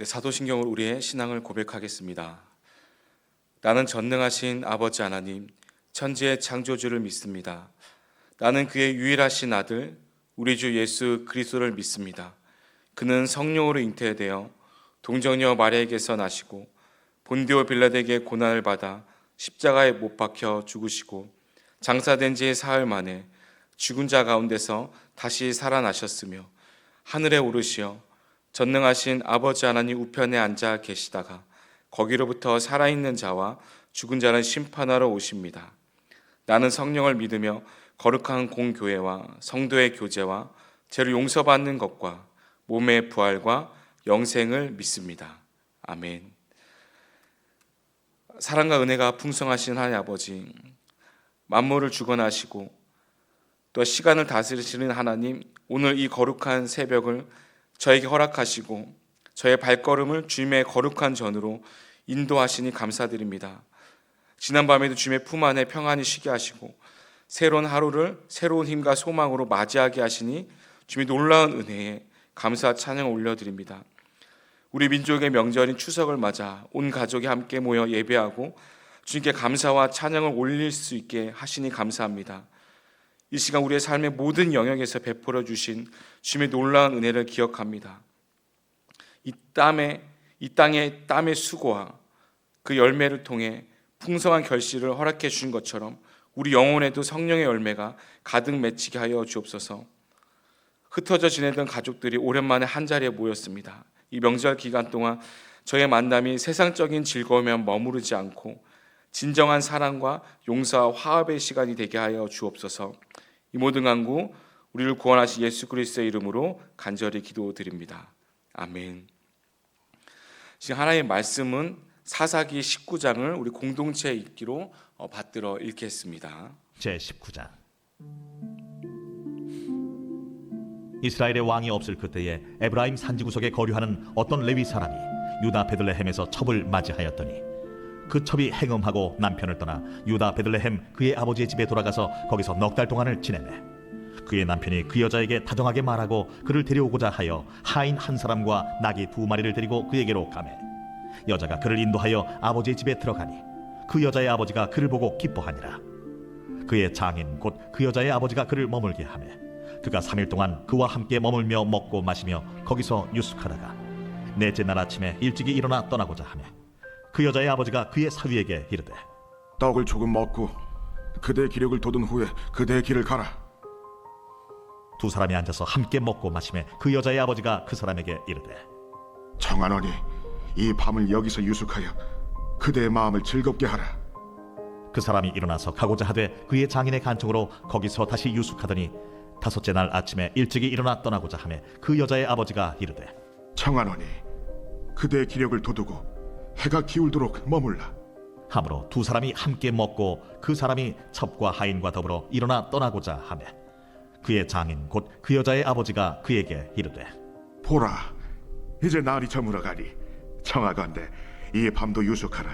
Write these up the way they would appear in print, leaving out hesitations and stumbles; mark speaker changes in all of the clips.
Speaker 1: 사도신경으로 우리의 신앙을 고백하겠습니다. 나는 전능하신 아버지 하나님, 천지의 창조주를 믿습니다. 나는 그의 유일하신 아들, 우리 주 예수 그리스도를 믿습니다. 그는 성령으로 잉태되어 동정녀 마리아에게서 나시고 본디오 빌라드에게 고난을 받아 십자가에 못 박혀 죽으시고 장사된 지 사흘 만에 죽은 자 가운데서 다시 살아나셨으며 하늘에 오르시어 전능하신 아버지 하나님 우편에 앉아 계시다가 거기로부터 살아있는 자와 죽은 자를 심판하러 오십니다. 나는 성령을 믿으며 거룩한 공교회와 성도의 교제와 죄를 용서받는 것과 몸의 부활과 영생을 믿습니다. 아멘. 사랑과 은혜가 풍성하신 하나님 아버지, 만물을 주관하시고 또 시간을 다스리시는 하나님, 오늘 이 거룩한 새벽을 저에게 허락하시고 저의 발걸음을 주님의 거룩한 전으로 인도하시니 감사드립니다. 지난밤에도 주님의 품 안에 평안히 쉬게 하시고 새로운 하루를 새로운 힘과 소망으로 맞이하게 하시니 주님의 놀라운 은혜에 감사 찬양을 올려드립니다. 우리 민족의 명절인 추석을 맞아 온 가족이 함께 모여 예배하고 주님께 감사와 찬양을 올릴 수 있게 하시니 감사합니다. 이 시간 우리의 삶의 모든 영역에서 베풀어 주신 주님의 놀라운 은혜를 기억합니다. 이 땅의 땀의 수고와 그 열매를 통해 풍성한 결실을 허락해 주신 것처럼 우리 영혼에도 성령의 열매가 가득 맺히게 하여 주옵소서. 흩어져 지내던 가족들이 오랜만에 한자리에 모였습니다. 이 명절 기간 동안 저의 만남이 세상적인 즐거움에 머무르지 않고 진정한 사랑과 용서와 화합의 시간이 되게 하여 주옵소서. 이 모든 간구 우리를 구원하신 예수 그리스도의 이름으로 간절히 기도드립니다. 아멘. 지금 하나님의 말씀은 사사기 19장을 우리 공동체 읽기로 받들어 읽겠습니다.
Speaker 2: 제19장. 이스라엘의 왕이 없을 그때에 에브라임 산지구석에 거류하는 어떤 레위 사람이 유다 베들레헴에서 첩을 맞이하였더니 그 첩이 행음하고 남편을 떠나 유다 베들레헴 그의 아버지의 집에 돌아가서 거기서 넉 달 동안을 지내매 그의 남편이 그 여자에게 다정하게 말하고 그를 데려오고자 하여 하인 한 사람과 나귀 2마리를 데리고 그에게로 가매 여자가 그를 인도하여 아버지의 집에 들어가니 그 여자의 아버지가 그를 보고 기뻐하니라. 그의 장인 곧 그 여자의 아버지가 그를 머물게 하매 그가 3일 동안 그와 함께 머물며 먹고 마시며 거기서 유숙하다가 넷째 날 아침에 일찍이 일어나 떠나고자 하매 그 여자의 아버지가 그의 사위에게 이르되
Speaker 3: 떡을 조금 먹고 그대의 기력을 돋운 후에 그대의 길을 가라.
Speaker 2: 두 사람이 앉아서 함께 먹고 마시매 그 여자의 아버지가 그 사람에게 이르되
Speaker 3: 청하노니 이 밤을 여기서 유숙하여 그대의 마음을 즐겁게 하라.
Speaker 2: 그 사람이 일어나서 가고자 하되 그의 장인의 간청으로 거기서 다시 유숙하더니 5째 날 아침에 일찍이 일어나 떠나고자 하매 그 여자의 아버지가 이르되
Speaker 3: 청하노니 그대의 기력을 돋우고 해가 기울도록 머물라.
Speaker 2: 하므로 두 사람이 함께 먹고 그 사람이 첩과 하인과 더불어 일어나 떠나고자 하매 그의 장인 곧 그 여자의 아버지가 그에게 이르되
Speaker 3: 보라, 이제 날이 저물어가니 청하건대 이 밤도 유숙하라.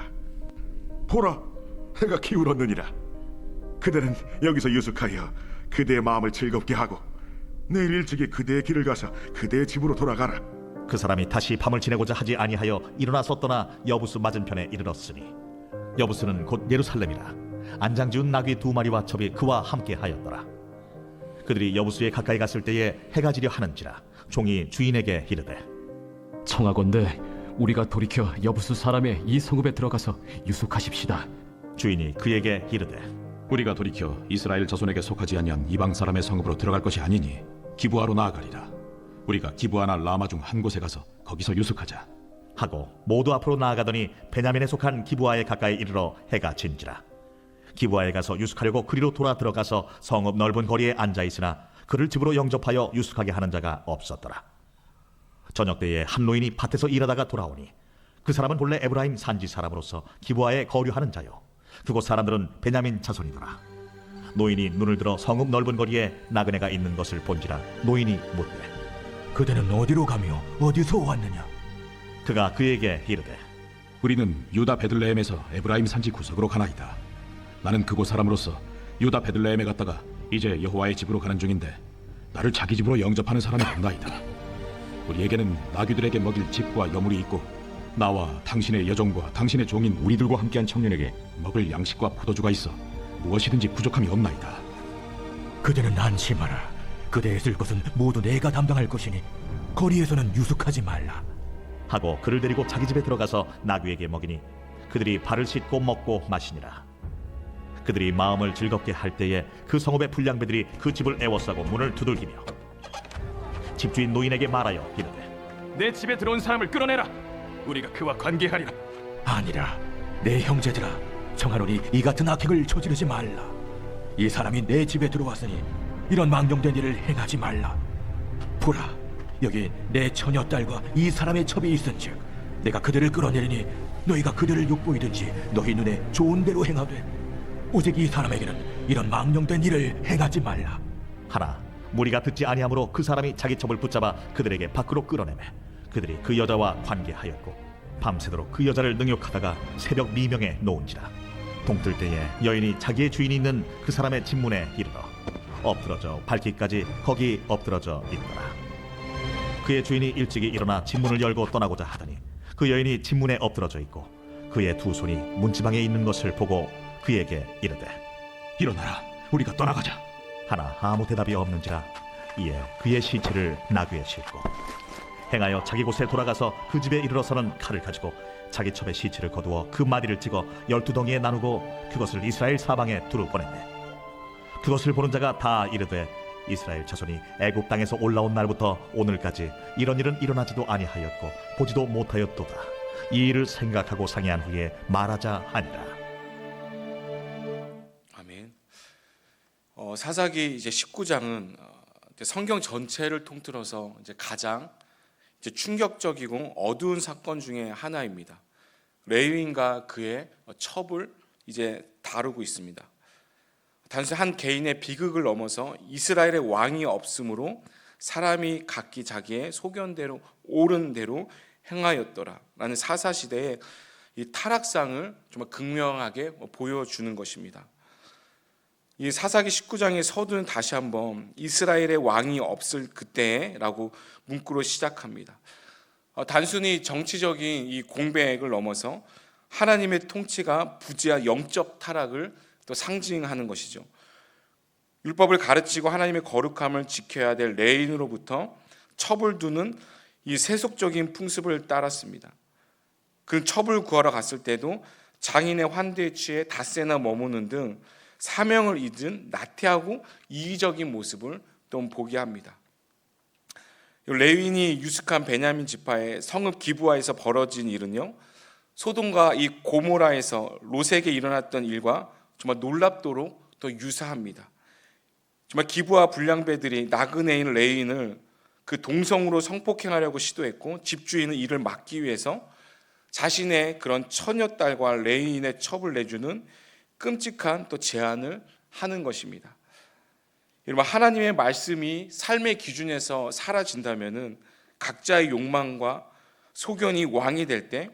Speaker 3: 보라, 해가 기울었느니라. 그대는 여기서 유숙하여 그대의 마음을 즐겁게 하고 내일 일찍이 그대의 길을 가서 그대의 집으로 돌아가라.
Speaker 2: 그 사람이 다시 밤을 지내고자 하지 아니하여 일어나서 떠나 여부스 맞은편에 이르렀으니 여부스는 곧 예루살렘이라. 안장지운 나귀 2마리와 첩이 그와 함께 하였더라. 그들이 여부스에 가까이 갔을 때에 해가 지려 하는지라 종이 주인에게 이르되
Speaker 4: 청하건대 우리가 돌이켜 여부스 사람의 이 성읍에 들어가서 유숙하십시다.
Speaker 2: 주인이 그에게 이르되
Speaker 5: 우리가 돌이켜 이스라엘 자손에게 속하지 아니한 이방 사람의 성읍으로 들어갈 것이 아니니 기브아로 나아가리라. 우리가 기브아나 라마 중 한 곳에 가서 거기서 유숙하자
Speaker 2: 하고 모두 앞으로 나아가더니 베냐민에 속한 기브아에 가까이 이르러 해가 진지라. 기브아에 가서 유숙하려고 그리로 돌아 들어가서 성읍 넓은 거리에 앉아 있으나 그를 집으로 영접하여 유숙하게 하는 자가 없었더라. 저녁 때에 한 노인이 밭에서 일하다가 돌아오니 그 사람은 본래 에브라임 산지 사람으로서 기브아에 거류하는 자요 그곳 사람들은 베냐민 자손이더라. 노인이 눈을 들어 성읍 넓은 거리에 나그네가 있는 것을 본지라 노인이 묻되
Speaker 6: 그대는 어디로 가며 어디서 왔느냐?
Speaker 2: 그가 그에게 이르되
Speaker 5: 우리는 유다 베들레헴에서 에브라임 산지 구석으로 가나이다. 나는 그곳 사람으로서 유다 베들레헴에 갔다가 이제 여호와의 집으로 가는 중인데 나를 자기 집으로 영접하는 사람이 없나이다. 우리에게는 나귀들에게 먹일 집과 여물이 있고 나와 당신의 여종과 당신의 종인 우리들과 함께한 청년에게 먹을 양식과 포도주가 있어 무엇이든지 부족함이 없나이다.
Speaker 6: 그대는 안심하라. 그대의 쓸 것은 모두 내가 담당할 것이니 거리에서는 유숙하지 말라.
Speaker 2: 하고 그를 데리고 자기 집에 들어가서 나귀에게 먹이니 그들이 발을 씻고 먹고 마시니라. 그들이 마음을 즐겁게 할 때에 그 성읍의 불량배들이 그 집을 애워싸고 문을 두들기며 집주인 노인에게 말하여 이르되
Speaker 4: 내 집에 들어온 사람을 끌어내라. 우리가 그와 관계하리라.
Speaker 6: 아니라 내 형제들아, 청하노니 이 같은 악행을 저지르지 말라. 이 사람이 내 집에 들어왔으니 이런 망령된 일을 행하지 말라. 보라, 여기 내 처녀딸과 이 사람의 첩이 있은즉 내가 그들을 끌어내리니 너희가 그들을 욕보이든지 너희 눈에 좋은 대로 행하되 오직 이 사람에게는 이런 망령된 일을 행하지 말라.
Speaker 2: 하나 무리가 듣지 아니하므로 그 사람이 자기 첩을 붙잡아 그들에게 밖으로 끌어내매 그들이 그 여자와 관계하였고 밤새도록 그 여자를 능욕하다가 새벽 미명에 놓은지라. 동틀 때에 여인이 자기의 주인이 있는 그 사람의 집문에 이르러 엎드러져 밟기까지 거기 엎드러져 있더라. 그의 주인이 일찍이 일어나 집문을 열고 떠나고자 하더니 그 여인이 집문에 엎드러져 있고 그의 두 손이 문지방에 있는 것을 보고 그에게 이르되
Speaker 5: 일어나라, 우리가 떠나가자.
Speaker 2: 하나 아무 대답이 없는지라. 이에 그의 시체를 나귀에 싣고 행하여 자기 곳에 돌아가서 그 집에 이르러서는 칼을 가지고 자기 첩의 시체를 거두어 그 마디를 찍어 12덩이에 나누고 그것을 이스라엘 사방에 두루 보냈네. 그것을 보는 자가 다 이르되 이스라엘 자손이 애굽 땅에서 올라온 날부터 오늘까지 이런 일은 일어나지도 아니하였고 보지도 못하였도다. 이 일을 생각하고 상의한 후에 말하자 하니라.
Speaker 1: 아멘. 사사기 이제 19장은 성경 전체를 통틀어서 이제 가장 이제 충격적이고 어두운 사건 중에 하나입니다. 레위인과 그의 첩을 이제 다루고 있습니다. 단순히 한 개인의 비극을 넘어서 이스라엘의 왕이 없으므로 사람이 각기 자기의 소견대로 옳은 대로 행하였더라라는 사사 시대의 이 타락상을 정말 극명하게 보여주는 것입니다. 이 사사기 19장의 서두는 다시 한번 이스라엘의 왕이 없을 그때라고 문구로 시작합니다. 단순히 정치적인 이 공백을 넘어서 하나님의 통치가 부재한 영적 타락을 또 상징하는 것이죠. 율법을 가르치고 하나님의 거룩함을 지켜야 될 레인으로부터 첩을 두는 이 세속적인 풍습을 따랐습니다. 그 첩을 구하러 갔을 때도 장인의 환대에 취해 닷새나 머무는 등 사명을 잊은 나태하고 이기적인 모습을 또 보게 합니다. 레위인이 유숙한 베냐민 지파의 성읍 기브아에서 벌어진 일은요, 소돔과 이 고모라에서 롯에게 일어났던 일과 정말 놀랍도록 더 유사합니다. 정말 기브아 불량배들이 나그네인 레위인을 그 동성으로 성폭행하려고 시도했고 집주인은 이를 막기 위해서 자신의 그런 처녀딸과 레위인의 첩을 내주는 끔찍한 또 제안을 하는 것입니다. 여러분, 하나님의 말씀이 삶의 기준에서 사라진다면은 각자의 욕망과 소견이 왕이 될 때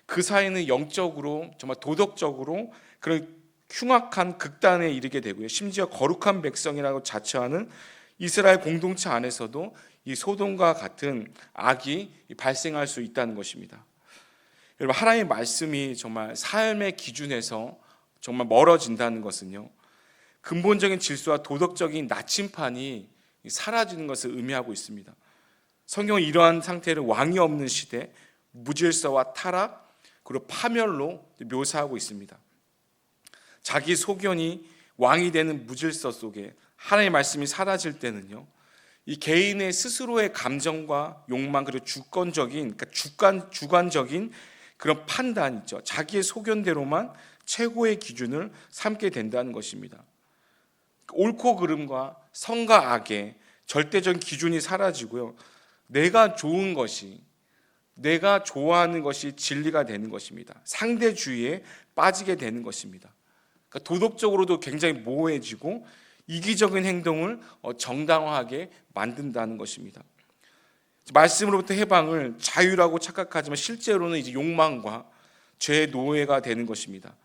Speaker 1: 그 사이는 영적으로 정말 도덕적으로 그런 흉악한 극단에 이르게 되고요. 심지어 거룩한 백성이라고 자처하는 이스라엘 공동체 안에서도 이 소돔과 같은 악이 발생할 수 있다는 것입니다. 여러분, 하나님의 말씀이 정말 삶의 기준에서 정말 멀어진다는 것은요, 근본적인 질서와 도덕적인 나침판이 사라지는 것을 의미하고 있습니다. 성경은 이러한 상태를 왕이 없는 시대, 무질서와 타락, 그리고 파멸로 묘사하고 있습니다. 자기 소견이 왕이 되는 무질서 속에 하나님의 말씀이 사라질 때는요, 이 개인의 스스로의 감정과 욕망, 그리고 주권적인, 그러니까 주관적인 그런 판단 있죠. 자기의 소견대로만 최고의 기준을 삼게 된다는 것입니다. 옳고 그름과 선과 악의 절대적인 기준이 사라지고요, 내가 좋은 것이, 내가 좋아하는 것이 진리가 되는 것입니다. 상대주의에 빠지게 되는 것입니다. 그러니까 도덕적으로도 굉장히 모호해지고 이기적인 행동을 정당화하게 만든다는 것입니다. 말씀으로부터 해방을 자유라고 착각하지만 실제로는 이제 욕망과 죄의 노예가 되는 것입니다.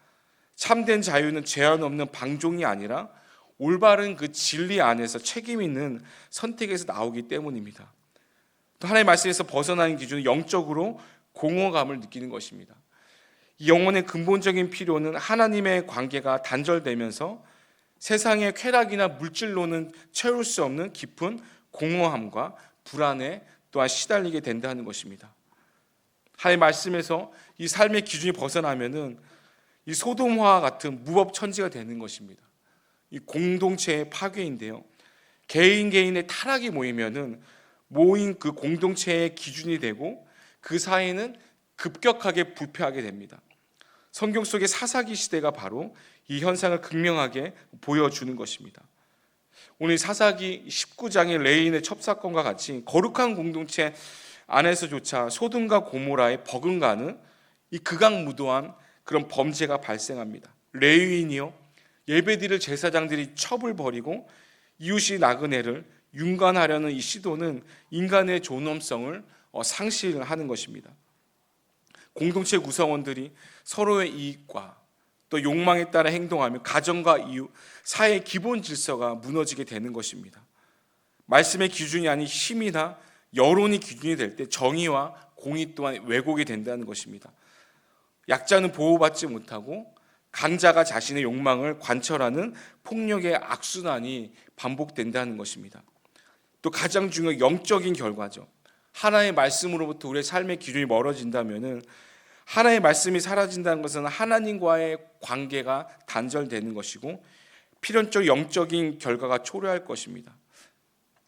Speaker 1: 참된 자유는 제한 없는 방종이 아니라 올바른 그 진리 안에서 책임 있는 선택에서 나오기 때문입니다. 또 하나님의 말씀에서 벗어나는 기준은 영적으로 공허감을 느끼는 것입니다. 이 영혼의 근본적인 필요는 하나님의 관계가 단절되면서 세상의 쾌락이나 물질로는 채울 수 없는 깊은 공허함과 불안에 또한 시달리게 된다는 것입니다. 하나님의 말씀에서 이 삶의 기준이 벗어나면은 이 소돔과 같은 무법천지가 되는 것입니다. 이 공동체의 파괴인데요. 개인의 타락이 모이면은 모인 그 공동체의 기준이 되고 그 사회는 급격하게 부패하게 됩니다. 성경 속의 사사기 시대가 바로 이 현상을 극명하게 보여주는 것입니다. 오늘 사사기 19장의 레인의 첩사건과 같이 거룩한 공동체 안에서조차 소돔과 고모라에 버금가는 이 극악무도한 그런 범죄가 발생합니다. 레위인이요, 예배드릴 제사장들이 첩을 벌이고 이웃이 나그네를 윤관하려는 이 시도는 인간의 존엄성을 상실하는 것입니다. 공동체 구성원들이 서로의 이익과 또 욕망에 따라 행동하며 가정과 이웃, 사회의 기본 질서가 무너지게 되는 것입니다. 말씀의 기준이 아닌 힘이나 여론이 기준이 될 때 정의와 공의 또한 왜곡이 된다는 것입니다. 약자는 보호받지 못하고 강자가 자신의 욕망을 관철하는 폭력의 악순환이 반복된다는 것입니다. 또 가장 중요한 영적인 결과죠. 하나의 말씀으로부터 우리의 삶의 기준이 멀어진다면은 하나의 말씀이 사라진다는 것은 하나님과의 관계가 단절되는 것이고 필연적 영적인 결과가 초래할 것입니다.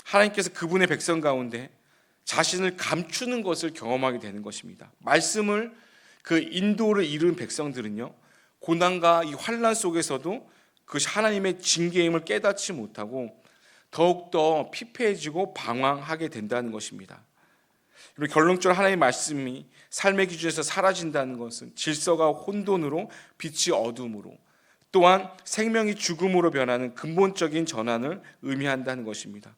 Speaker 1: 하나님께서 그분의 백성 가운데 자신을 감추는 것을 경험하게 되는 것입니다. 말씀을 그 인도를 이룬 백성들은요, 고난과 이 환난 속에서도 그것이 하나님의 징계임을 깨닫지 못하고 더욱더 피폐해지고 방황하게 된다는 것입니다. 그리고 결론적으로 하나님의 말씀이 삶의 기준에서 사라진다는 것은 질서가 혼돈으로 빛이 어둠으로 또한 생명이 죽음으로 변하는 근본적인 전환을 의미한다는 것입니다.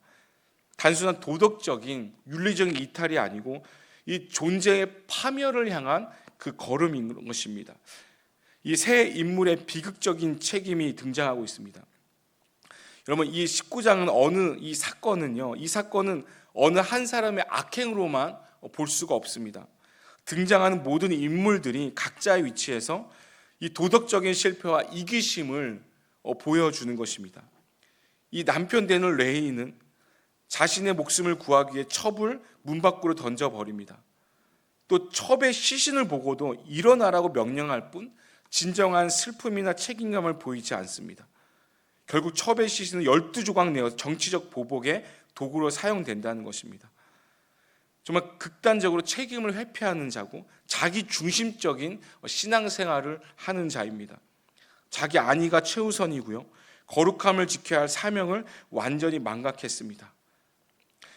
Speaker 1: 단순한 도덕적인 윤리적인 이탈이 아니고 이 존재의 파멸을 향한 그 걸음인 것입니다. 이 새 인물의 비극적인 책임이 등장하고 있습니다. 여러분, 이 19장은 이 사건은 어느 한 사람의 악행으로만 볼 수가 없습니다. 등장하는 모든 인물들이 각자의 위치에서 이 도덕적인 실패와 이기심을 보여주는 것입니다. 이 남편 되는 레이는 자신의 목숨을 구하기 위해 첩을 문 밖으로 던져버립니다. 또 첩의 시신을 보고도 일어나라고 명령할 뿐 진정한 슬픔이나 책임감을 보이지 않습니다. 결국 첩의 시신은 12조각 내어 정치적 보복의 도구로 사용된다는 것입니다. 정말 극단적으로 책임을 회피하는 자고 자기 중심적인 신앙생활을 하는 자입니다. 자기 안위가 최우선이고요, 거룩함을 지켜야 할 사명을 완전히 망각했습니다.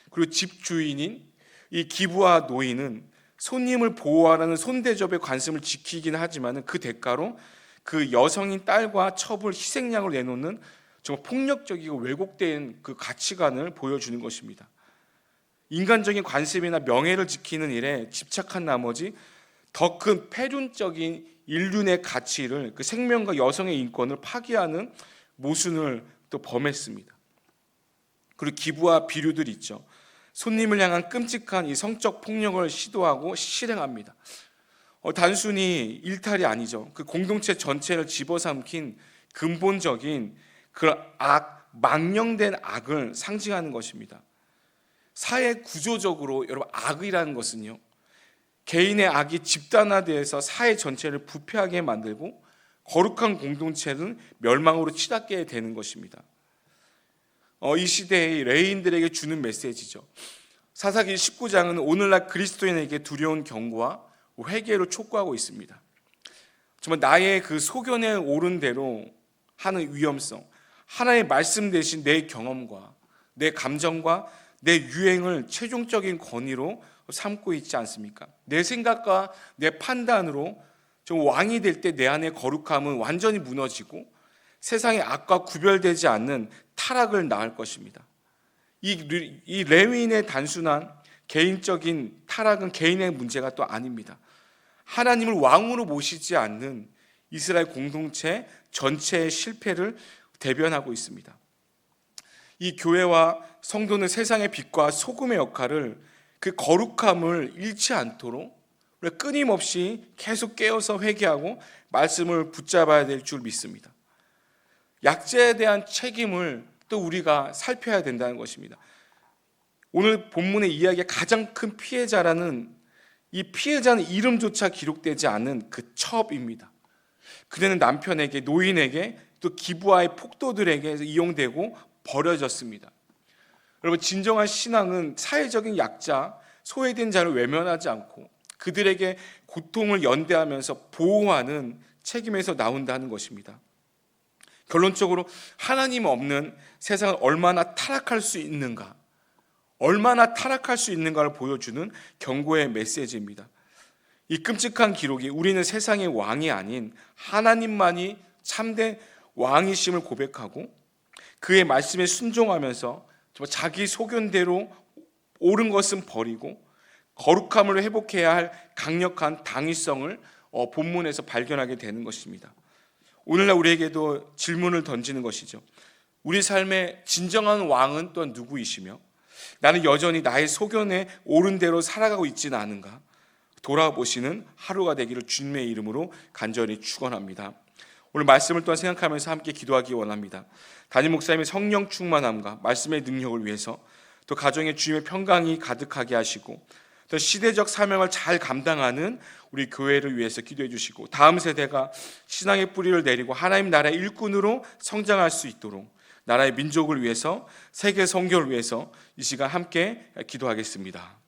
Speaker 1: 그리고 집주인인 이 기브아 노인은 손님을 보호하라는 손대접의 관습을 지키긴 하지만 그 대가로 그 여성인 딸과 첩을 희생양으로 내놓는 정말 폭력적이고 왜곡된 그 가치관을 보여주는 것입니다. 인간적인 관습이나 명예를 지키는 일에 집착한 나머지 더 큰 폐륜적인 인륜의 가치를, 그 생명과 여성의 인권을 파기하는 모순을 또 범했습니다. 그리고 기부와 비류들이 있죠. 손님을 향한 끔찍한 이 성적 폭력을 시도하고 실행합니다. 단순히 일탈이 아니죠. 그 공동체 전체를 집어삼킨 근본적인 그런 망령된 악을 상징하는 것입니다. 사회 구조적으로 여러분, 악이라는 것은요, 개인의 악이 집단화되어서 사회 전체를 부패하게 만들고 거룩한 공동체는 멸망으로 치닫게 되는 것입니다. 이 시대의 레인들에게 주는 메시지죠. 사사기 19장은 오늘날 그리스도인에게 두려운 경고와 회개를 촉구하고 있습니다. 정말 나의 그 소견에 오른 대로 하는 위험성, 하나의 말씀 대신 내 경험과 내 감정과 내 유행을 최종적인 권위로 삼고 있지 않습니까? 내 생각과 내 판단으로 좀 왕이 될 때 내 안의 거룩함은 완전히 무너지고 세상의 악과 구별되지 않는 타락을 낳을 것입니다. 이 레위인의 단순한 개인적인 타락은 개인의 문제가 또 아닙니다. 하나님을 왕으로 모시지 않는 이스라엘 공동체 전체의 실패를 대변하고 있습니다. 이 교회와 성도는 세상의 빛과 소금의 역할을 그 거룩함을 잃지 않도록 우리가 끊임없이 계속 깨어서 회개하고 말씀을 붙잡아야 될 줄 믿습니다. 약자에 대한 책임을 또 우리가 살펴야 된다는 것입니다. 오늘 본문의 이야기의 가장 큰 피해자라는 이 피해자는 이름조차 기록되지 않은 그 첩입니다. 그대는 남편에게, 노인에게, 또 기부하의 폭도들에게 이용되고 버려졌습니다. 여러분, 진정한 신앙은 사회적인 약자, 소외된 자를 외면하지 않고 그들에게 고통을 연대하면서 보호하는 책임에서 나온다는 것입니다. 결론적으로 하나님 없는 세상을 얼마나 타락할 수 있는가, 얼마나 타락할 수 있는가를 보여주는 경고의 메시지입니다. 이 끔찍한 기록이 우리는 세상의 왕이 아닌 하나님만이 참된 왕이심을 고백하고 그의 말씀에 순종하면서 자기 소견대로 옳은 것은 버리고 거룩함을 회복해야 할 강력한 당위성을 본문에서 발견하게 되는 것입니다. 오늘날 우리에게도 질문을 던지는 것이죠. 우리 삶의 진정한 왕은 또한 누구이시며 나는 여전히 나의 소견에 옳은 대로 살아가고 있지는 않은가? 돌아보시는 하루가 되기를 주님의 이름으로 간절히 축원합니다. 오늘 말씀을 또한 생각하면서 함께 기도하기 원합니다. 담임 목사님의 성령 충만함과 말씀의 능력을 위해서 또 가정에 주님의 평강이 가득하게 하시고 또 시대적 사명을 잘 감당하는 우리 교회를 위해서 기도해 주시고 다음 세대가 신앙의 뿌리를 내리고 하나님 나라의 일꾼으로 성장할 수 있도록 나라의 민족을 위해서 세계 선교를 위해서 이 시간 함께 기도하겠습니다.